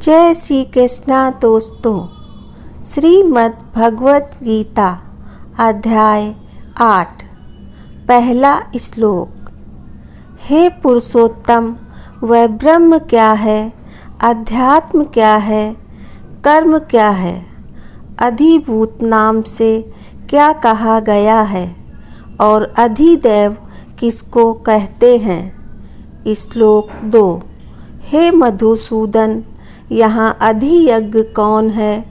जय श्री कृष्णा दोस्तों। श्रीमद् भगवत गीता अध्याय 8 पहला श्लोक। हे पुरुषोत्तम, वह ब्रह्म क्या है, अध्यात्म क्या है, कर्म क्या है, अधिभूत नाम से क्या कहा गया है और अधिदैव किसको कहते हैं। श्लोक 2। हे मधुसूदन, यहाँ अधियज्ञ कौन है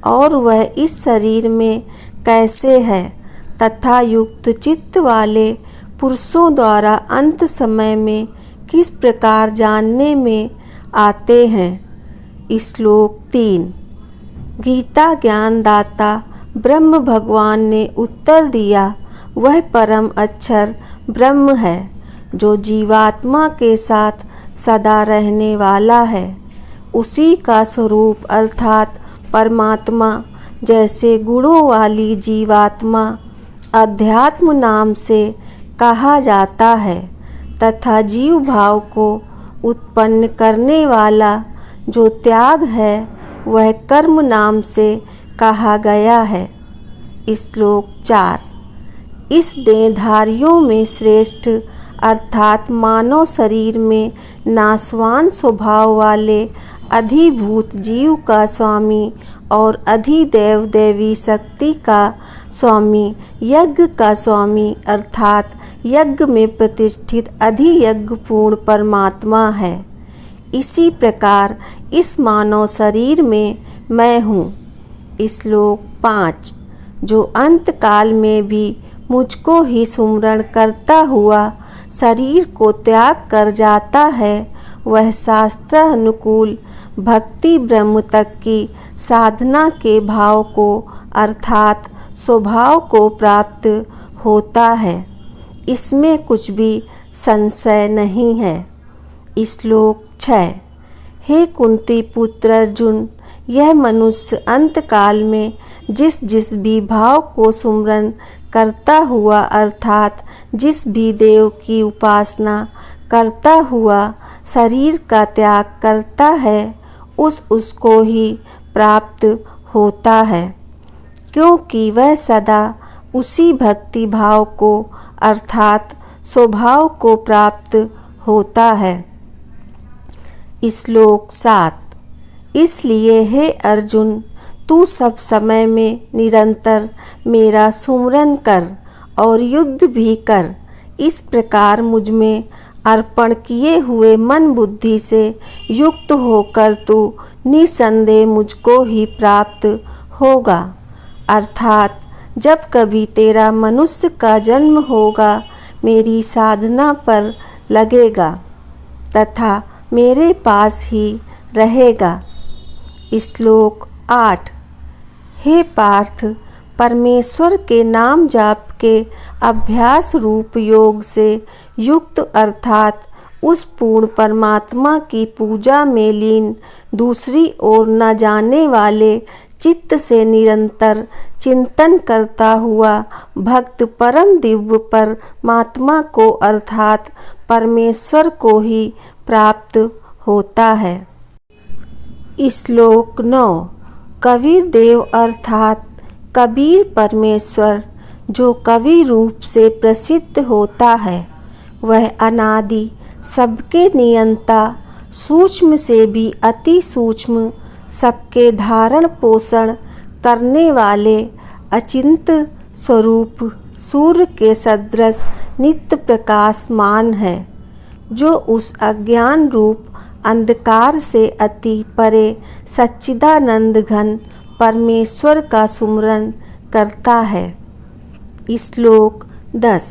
और वह इस शरीर में कैसे है तथा युक्त चित्त वाले पुरुषों द्वारा अंत समय में किस प्रकार जानने में आते हैं। श्लोक 3। गीता ज्ञानदाता ब्रह्म भगवान ने उत्तर दिया, वह परम अक्षर ब्रह्म है जो जीवात्मा के साथ सदा रहने वाला है। उसी का स्वरूप अर्थात परमात्मा जैसे गुणों वाली जीवात्मा अध्यात्म नाम से कहा जाता है तथा जीव भाव को उत्पन्न करने वाला जो त्याग है वह कर्म नाम से कहा गया है। श्लोक 4। इस देहधारियों में श्रेष्ठ अर्थात मानव शरीर में नाशवान स्वभाव वाले अधिभूत जीव का स्वामी और अधिदैव दैवी शक्ति का स्वामी, यज्ञ का स्वामी अर्थात यज्ञ में प्रतिष्ठित अधियज्ञ पूर्ण परमात्मा है। इसी प्रकार इस मानव शरीर में मैं हूँ। श्लोक 5। जो अंत काल में भी मुझको ही सुमरण करता हुआ शरीर को त्याग कर जाता है, वह शास्त्र अनुकूल भक्ति ब्रह्म तक की साधना के भाव को अर्थात स्वभाव को प्राप्त होता है। इसमें कुछ भी संशय नहीं है। श्लोक 6। हे कुंती पुत्र अर्जुन, यह मनुष्य अंत काल में जिस जिस भी भाव को सुमरन करता हुआ अर्थात जिस भी देव की उपासना करता हुआ शरीर का त्याग करता है उसको ही प्राप्त होता है, क्योंकि वह सदा उसी भक्ति भाव को अर्थात स्वभाव को प्राप्त होता है। श्लोक 7। इसलिए हे अर्जुन, तू सब समय में निरंतर मेरा सुमरन कर और युद्ध भी कर। इस प्रकार मुझ में अर्पण किए हुए मन बुद्धि से युक्त होकर तू निसंदेह मुझको ही प्राप्त होगा। अर्थात जब कभी तेरा मनुष्य का जन्म होगा, मेरी साधना पर लगेगा तथा मेरे पास ही रहेगा। श्लोक 8। हे पार्थ, परमेश्वर के नाम जाप के अभ्यास रूप योग से युक्त अर्थात उस पूर्ण परमात्मा की पूजा में लीन दूसरी ओर न जाने वाले चित्त से निरंतर चिंतन करता हुआ भक्त परम दिव्य परमात्मा को अर्थात परमेश्वर को ही प्राप्त होता है। श्लोक 9। कबीर देव अर्थात कबीर परमेश्वर जो कवि रूप से प्रसिद्ध होता है, वह अनादि सबके नियंता, सूक्ष्म से भी अति सूक्ष्म, सबके धारण पोषण करने वाले अचिंत स्वरूप सूर्य के सदृश नित्य प्रकाशमान है, जो उस अज्ञान रूप अंधकार से अति परे सच्चिदानंद घन परमेश्वर का सुमरन करता है। श्लोक 10।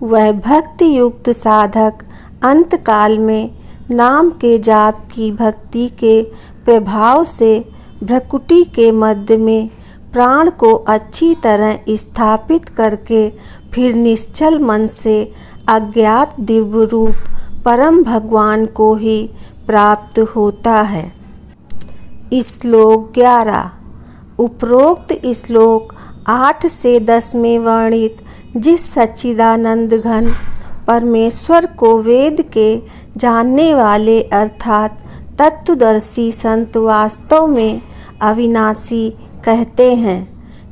वह भक्ति युक्त साधक अंत काल में नाम के जाप की भक्ति के प्रभाव से भ्रकुटी के मध्य में प्राण को अच्छी तरह स्थापित करके फिर निश्चल मन से अज्ञात दिव्य रूप परम भगवान को ही प्राप्त होता है। श्लोक 11। उपरोक्त श्लोक 8 से 10 में वर्णित जिस सच्चिदानंद घन परमेश्वर को वेद के जानने वाले अर्थात तत्वदर्शी संत वास्तव में अविनाशी कहते हैं,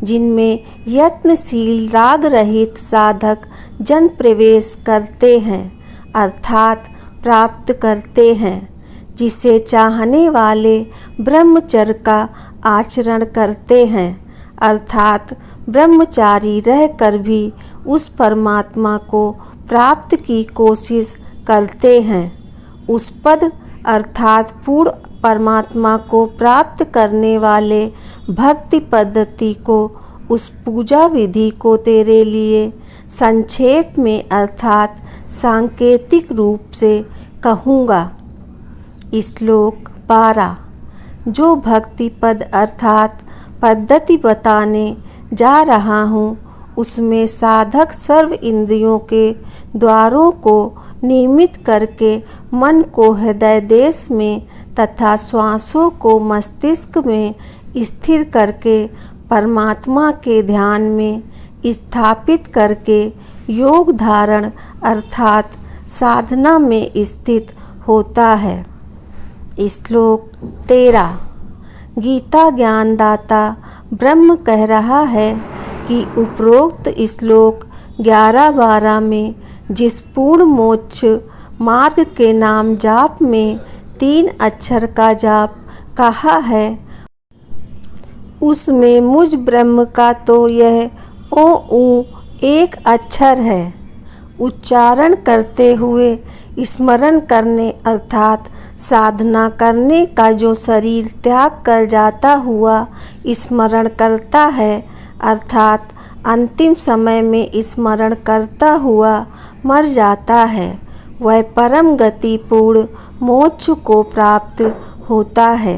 जिनमें यत्नशील राग रहित साधक जन प्रवेश करते हैं अर्थात प्राप्त करते हैं, जिसे चाहने वाले ब्रह्मचर्य का आचरण करते हैं अर्थात ब्रह्मचारी रहकर भी उस परमात्मा को प्राप्त की कोशिश करते हैं। उस पद अर्थात पूर्ण परमात्मा को प्राप्त करने वाले भक्ति पद्धति को, उस पूजा विधि को तेरे लिए संक्षेप में अर्थात सांकेतिक रूप से कहूँगा। श्लोक 12। जो भक्ति पद अर्थात पद्धति बताने जा रहा हूँ, उसमें साधक सर्व इंद्रियों के द्वारों को नियमित करके मन को हृदय देश में तथा श्वासों को मस्तिष्क में स्थिर करके परमात्मा के ध्यान में स्थापित करके योग धारण अर्थात साधना में स्थित होता है। श्लोक 13। गीता ज्ञानदाता ब्रह्म कह रहा है कि उपरोक्त श्लोक 11-12 में जिस पूर्ण मोक्ष मार्ग के नाम जाप में 3 अक्षर का जाप कहा है, उसमें मुझ ब्रह्म का तो यह ओ एक अक्षर है। उच्चारण करते हुए स्मरण करने अर्थात साधना करने का जो शरीर त्याग कर जाता हुआ स्मरण करता है अर्थात अंतिम समय में स्मरण करता हुआ मर जाता है, वह परम गति पूर्ण मोक्ष को प्राप्त होता है।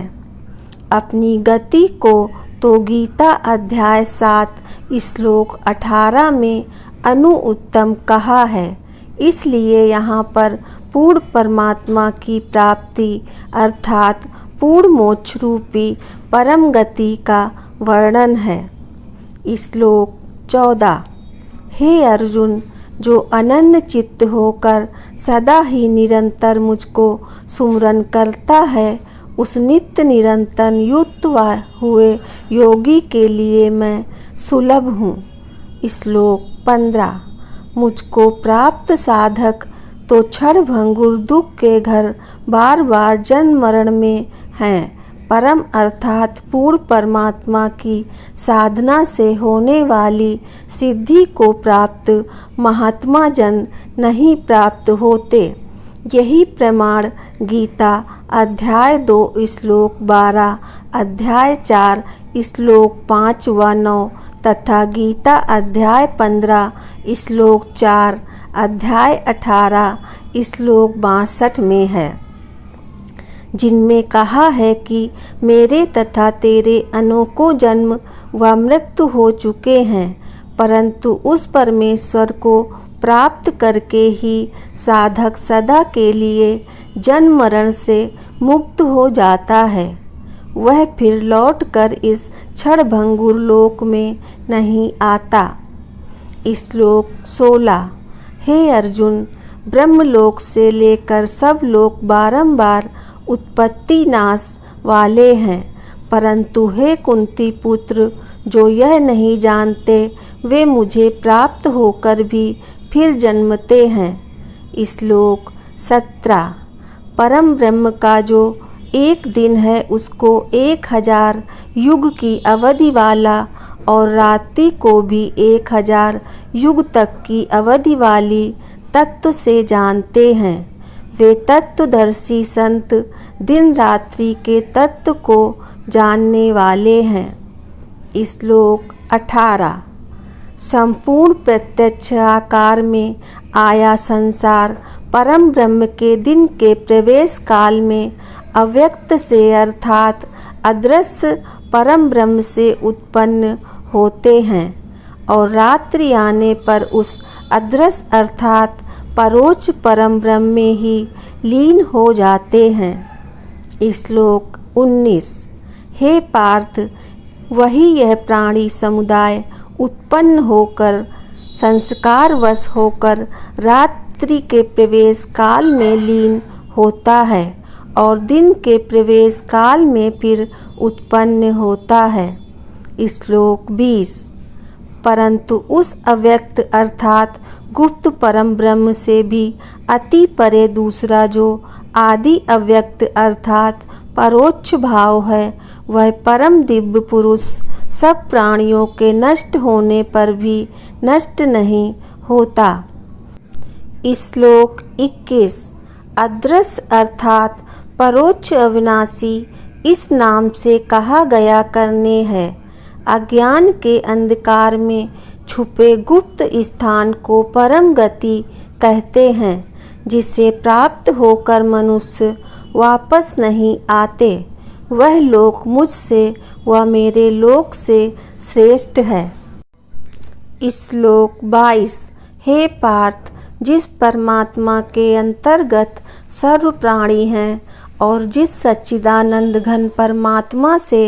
अपनी गति को तो गीता अध्याय 7 श्लोक 18 में अनुत्तम कहा है, इसलिए यहाँ पर पूर्ण परमात्मा की प्राप्ति अर्थात पूर्ण मोक्ष रूपी परम गति का वर्णन है। श्लोक 14। हे अर्जुन, जो अनन्य चित्त होकर सदा ही निरंतर मुझको सुमरन करता है, उस नित्य निरंतर युक्त हुए योगी के लिए मैं सुलभ हूँ। श्लोक 15। मुझको प्राप्त साधक तो क्षण भंगुर दुख के घर बार बार जन्म मरण में हैं, परम अर्थात पूर्ण परमात्मा की साधना से होने वाली सिद्धि को प्राप्त महात्मा जन नहीं प्राप्त होते। यही प्रमाण गीता अध्याय 2 श्लोक 12, अध्याय 4 श्लोक 5 व 9 तथा गीता अध्याय 15 श्लोक 4, अध्याय 18 श्लोक 62 में है, जिनमें कहा है कि मेरे तथा तेरे अनेकों जन्म व मृत्यु हो चुके हैं, परंतु उस परमेश्वर को प्राप्त करके ही साधक सदा के लिए जन्म मरण से मुक्त हो जाता है। वह फिर लौटकर इस क्षण भंगुर लोक में नहीं आता। श्लोक 16। हे अर्जुन, ब्रह्मलोक से लेकर सब लोक बारंबार उत्पत्ति नाश वाले हैं, परंतु हे कुंती पुत्र, जो यह नहीं जानते वे मुझे प्राप्त होकर भी फिर जन्मते हैं। श्लोक 17। परम ब्रह्म का जो एक दिन है उसको 1000 युग की अवधि वाला और रात्रि को भी 1000 युग तक की अवधि वाली तत्व से जानते हैं। वे तत्वदर्शी संत दिन रात्रि के तत्व को जानने वाले हैं। श्लोक 18। संपूर्ण प्रत्यक्ष आकार में आया संसार परम ब्रह्म के दिन के प्रवेश काल में अव्यक्त से अर्थात अदृश्य परम ब्रह्म से उत्पन्न होते हैं और रात्रि आने पर उस अदृश्य अर्थात परोक्ष परम ब्रह्म में ही लीन हो जाते हैं। श्लोक 19। हे पार्थ, वही यह प्राणी समुदाय उत्पन्न होकर संस्कारवश होकर रात्रि के प्रवेश काल में लीन होता है और दिन के प्रवेश काल में फिर उत्पन्न होता है। श्लोक 20। परंतु उस अव्यक्त अर्थात गुप्त परम ब्रह्म से भी अति परे दूसरा जो आदि अव्यक्त अर्थात परोक्ष भाव है, वह परम दिव्य पुरुष सब प्राणियों के नष्ट होने पर भी नष्ट नहीं होता। श्लोक 21। अदृश्य अर्थात परोक्ष अविनाशी इस नाम से कहा गया करने है। अज्ञान के अंधकार में छुपे गुप्त स्थान को परम गति कहते हैं, जिसे प्राप्त होकर मनुष्य वापस नहीं आते। वह लोक मुझसे व मेरे लोक से श्रेष्ठ है। श्लोक 22। हे पार्थ, जिस परमात्मा के अंतर्गत सर्व प्राणी हैं और जिस सच्चिदानंद घन परमात्मा से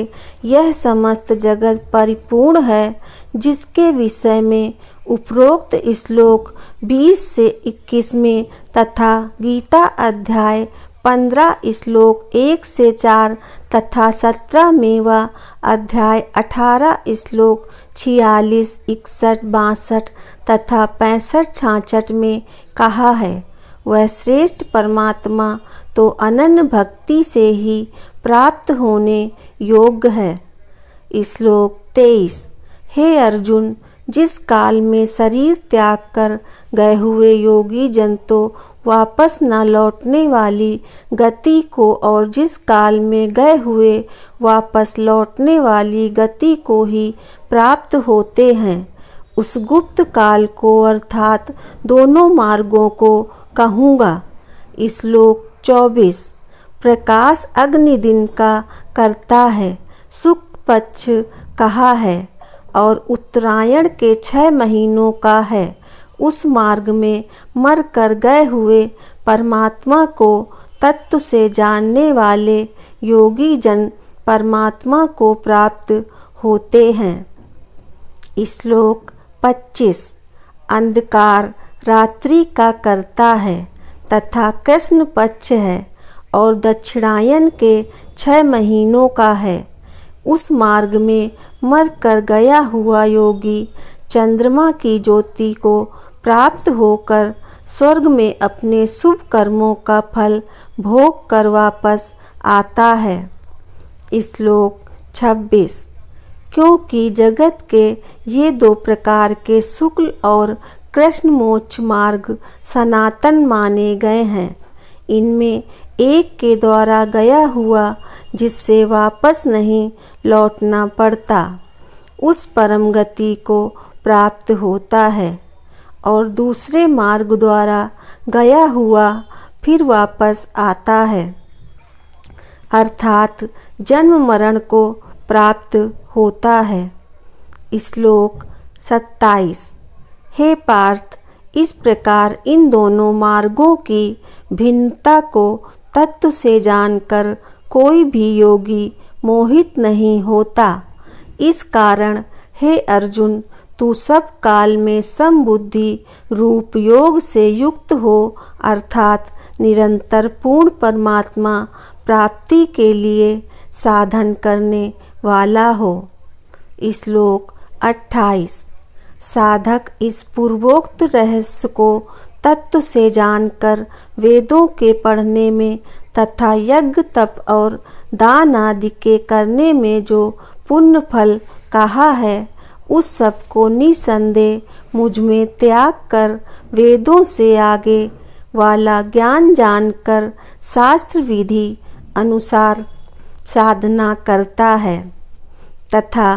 यह समस्त जगत परिपूर्ण है, जिसके विषय में उपरोक्त श्लोक 20 से 21 में तथा गीता अध्याय 15 श्लोक 1 से 4 तथा 17 में व अध्याय 18 श्लोक 46, 61, 62 तथा 65, 66 में कहा है, वह श्रेष्ठ परमात्मा तो अनन्य भक्ति से ही प्राप्त होने योग्य है। श्लोक 23। हे अर्जुन, जिस काल में शरीर त्याग कर गए हुए योगी जन तो वापस न लौटने वाली गति को और जिस काल में गए हुए वापस लौटने वाली गति को ही प्राप्त होते हैं, उस गुप्त काल को अर्थात दोनों मार्गों को कहूँगा। श्लोक 24। प्रकाश अग्नि दिन का करता है, शुक्ल पक्ष कहा है और उत्तरायण के 6 महीनों का है। उस मार्ग में मर कर गए हुए परमात्मा को तत्व से जानने वाले योगी जन परमात्मा को प्राप्त होते हैं। श्लोक 25। अंधकार रात्रि का करता है तथा कृष्ण पक्ष है और दक्षिणायन के 6 महीनों का है। उस मार्ग में मर कर गया हुआ योगी चंद्रमा की ज्योति को प्राप्त होकर स्वर्ग में अपने शुभ कर्मों का फल भोग कर वापस आता है। श्लोक 26। क्योंकि जगत के ये 2 प्रकार के शुक्ल और कृष्ण मोक्ष मार्ग सनातन माने गए हैं। इनमें एक के द्वारा गया हुआ जिससे वापस नहीं लौटना पड़ता, उस परम गति को प्राप्त होता है, और दूसरे मार्ग द्वारा गया हुआ फिर वापस आता है, अर्थात जन्म मरण को प्राप्त होता है। श्लोक 27। हे पार्थ, इस प्रकार इन दोनों मार्गों की भिन्नता को तत्व से जानकर कोई भी योगी मोहित नहीं होता। इस कारण हे अर्जुन, तू सब काल में समबुद्धि रूप योग से युक्त हो, अर्थात निरंतर पूर्ण परमात्मा प्राप्ति के लिए साधन करने वाला हो। श्लोक 28। साधक इस पूर्वोक्त रहस्य को तत्व से जानकर वेदों के पढ़ने में तथा यज्ञ तप और दान आदि के करने में जो पुण्य फल कहा है, उस सब को निसंदेह मुझ में त्याग कर वेदों से आगे वाला ज्ञान जानकर शास्त्र विधि अनुसार साधना करता है तथा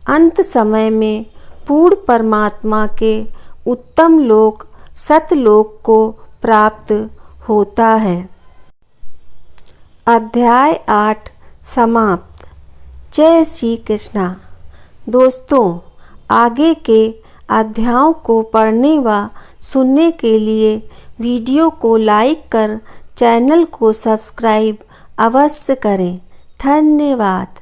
अंत समय में पूर्ण परमात्मा के उत्तम लोक सतलोक को प्राप्त होता है। अध्याय 8 समाप्त। जय श्री कृष्णा। दोस्तों, आगे के अध्यायों को पढ़ने व सुनने के लिए वीडियो को लाइक कर चैनल को सब्सक्राइब अवश्य करें। धन्यवाद।